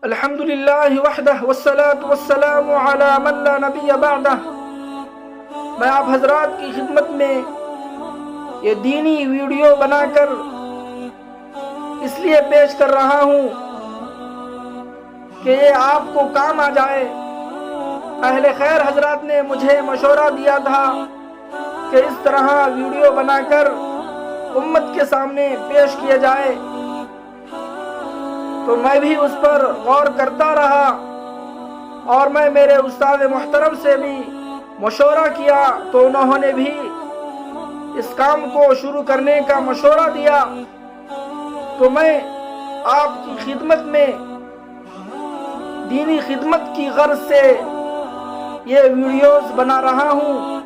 الحمدللہ وحدہ والصلاة والسلام علی من لا نبی بعدہ۔ میں آپ حضرات کی خدمت میں یہ دینی ویڈیو بنا کر اس لیے پیش کر رہا ہوں کہ یہ آپ کو کام آ جائے۔ اہل خیر حضرات نے مجھے مشورہ دیا تھا کہ اس طرح ویڈیو بنا کر امت کے سامنے پیش کیا جائے، تو میں بھی اس پر غور کرتا رہا اور میں میرے استاد محترم سے بھی مشورہ کیا تو انہوں نے بھی اس کام کو شروع کرنے کا مشورہ دیا۔ تو میں آپ کی خدمت میں دینی خدمت کی غرض سے یہ ویڈیوز بنا رہا ہوں۔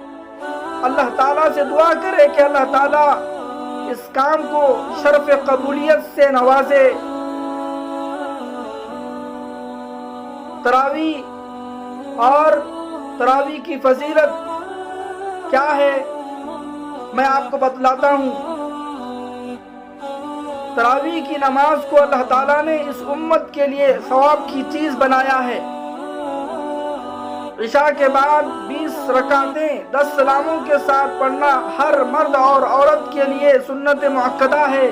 اللہ تعالیٰ سے دعا کرے کہ اللہ تعالیٰ اس کام کو شرف قبولیت سے نوازے۔ تراویح اور تراویح کی فضیلت کیا ہے میں آپ کو بتلاتا ہوں۔ تراویح کی نماز کو اللہ تعالیٰ نے اس امت کے لیے ثواب کی چیز بنایا ہے۔ عشاء کے بعد 20 رکعتیں 10 سلاموں کے ساتھ پڑھنا ہر مرد اور عورت کے لیے سنت مؤکدہ ہے،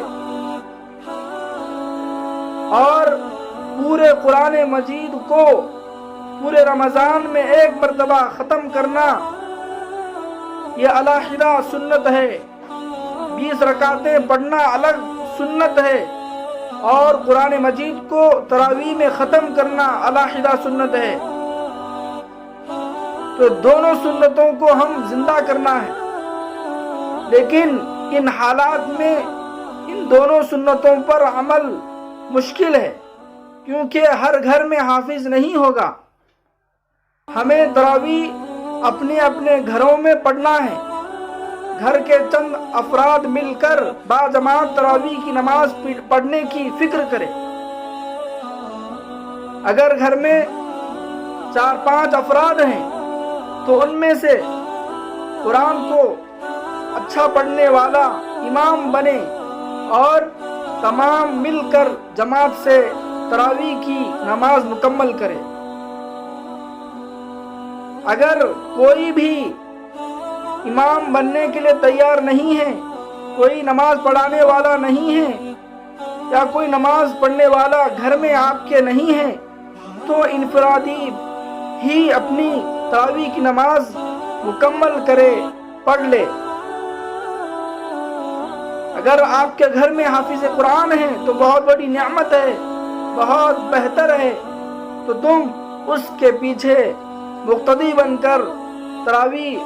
اور پورے قرآن مجید کو پورے رمضان میں ایک مرتبہ ختم کرنا یہ علیحدہ سنت ہے۔ 20 رکعتیں پڑھنا الگ سنت ہے، اور قرآن مجید کو تراویح میں ختم کرنا علیحدہ سنت ہے۔ تو دونوں سنتوں کو ہم زندہ کرنا ہے، لیکن ان حالات میں ان دونوں سنتوں پر عمل مشکل ہے، کیونکہ ہر گھر میں حافظ نہیں ہوگا۔ ہمیں تراویح اپنے اپنے گھروں میں پڑھنا ہے۔ گھر کے چند افراد مل کر باجماعت تراویح کی نماز پڑھنے کی فکر کریں۔ اگر گھر میں 4-5 افراد ہیں تو ان میں سے قرآن کو اچھا پڑھنے والا امام بنے اور تمام مل کر جماعت سے تراویح کی نماز مکمل کرے۔ اگر کوئی بھی امام بننے کے لیے تیار نہیں ہے، کوئی نماز پڑھانے والا نہیں ہے، یا کوئی نماز پڑھنے والا گھر میں آپ کے نہیں ہے، تو انفرادی ہی اپنی تراویح کی نماز مکمل کرے، پڑھ لے۔ اگر آپ کے گھر میں حافظ قرآن ہے تو بہت بڑی نعمت ہے، بہت بہتر ہے، تو تم اس کے پیچھے مقتدی بن کر تراویح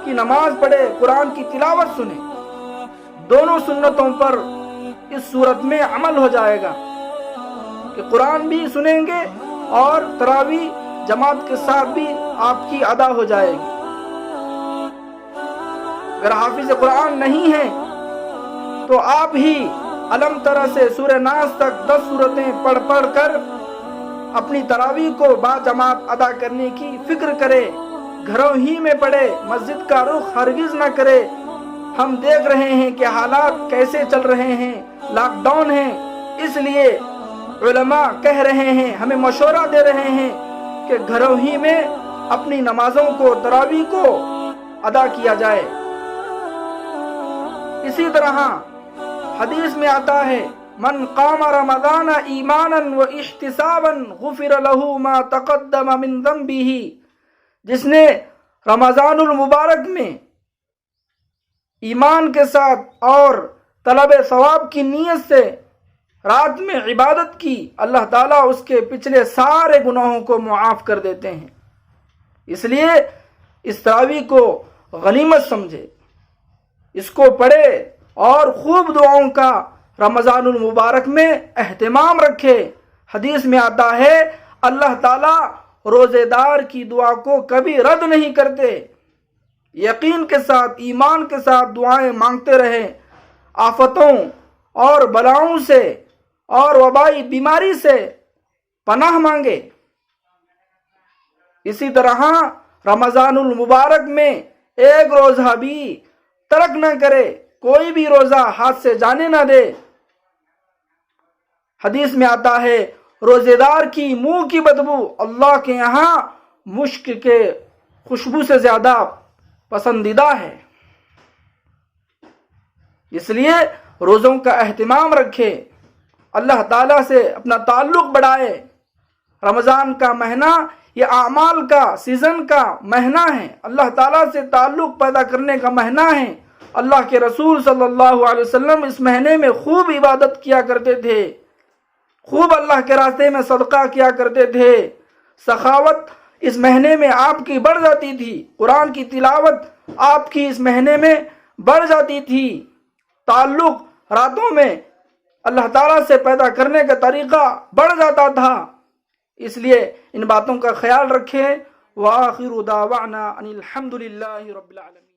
کی نماز پڑھے، قرآن کی تلاوت سنے۔ دونوں سنتوں پر اس صورت میں عمل ہو جائے گا کہ قرآن بھی سنیں گے اور تراویح جماعت کے ساتھ بھی آپ کی ادا ہو جائے گی۔ اگر حافظ قرآن نہیں ہے تو آپ ہی علم تر سے سورہ ناس تک 10 سورتیں پڑھ کر اپنی تراویح کو باجماعت ادا کرنے کی فکر کرے۔ گھروں ہی میں پڑھے، مسجد کا رخ ہرگز نہ کرے۔ ہم دیکھ رہے ہیں کہ حالات کیسے چل رہے ہیں، لاک ڈاؤن ہے، اس لیے علماء کہہ رہے ہیں، ہمیں مشورہ دے رہے ہیں کہ گھروں ہی میں اپنی نمازوں کو تراویح کو ادا کیا جائے۔ اسی طرح حدیث میں آتا ہے، من قام رمضان ایمانا و احتسابا غفر له ما تقدم من ذنبه، جس نے رمضان المبارک میں ایمان کے ساتھ اور طلب ثواب کی نیت سے رات میں عبادت کی، اللہ تعالیٰ اس کے پچھلے سارے گناہوں کو معاف کر دیتے ہیں۔ اس لیے اس تراویح کو غنیمت سمجھے، اس کو پڑھے اور خوب دعاؤں کا رمضان المبارک میں اہتمام رکھے۔ حدیث میں آتا ہے، اللہ تعالیٰ روزے دار کی دعا کو کبھی رد نہیں کرتے۔ یقین کے ساتھ، ایمان کے ساتھ دعائیں مانگتے رہیں، آفتوں اور بلاؤں سے اور وبائی بیماری سے پناہ مانگے۔ اسی طرح رمضان المبارک میں ایک روزہ بھی ترک نہ کرے، کوئی بھی روزہ ہاتھ سے جانے نہ دے۔ حدیث میں آتا ہے روزے دار کی منہ کی بدبو اللہ کے یہاں مشک کے خوشبو سے زیادہ پسندیدہ ہے۔ اس لیے روزوں کا اہتمام رکھے، اللہ تعالیٰ سے اپنا تعلق بڑھائے۔ رمضان کا مہینہ یہ اعمال کا سیزن کا مہینہ ہے، اللہ تعالیٰ سے تعلق پیدا کرنے کا مہینہ ہے۔ اللہ کے رسول صلی اللہ علیہ وسلم اس مہینے میں خوب عبادت کیا کرتے تھے، خوب اللہ کے راستے میں صدقہ کیا کرتے تھے، سخاوت اس مہینے میں آپ کی بڑھ جاتی تھی، قرآن کی تلاوت آپ کی اس مہینے میں بڑھ جاتی تھی، تعلق راتوں میں اللہ تعالیٰ سے پیدا کرنے کا طریقہ بڑھ جاتا تھا۔ اس لیے ان باتوں کا خیال رکھیں۔ وآخر دعوانا ان الحمد للہ رب العالمین۔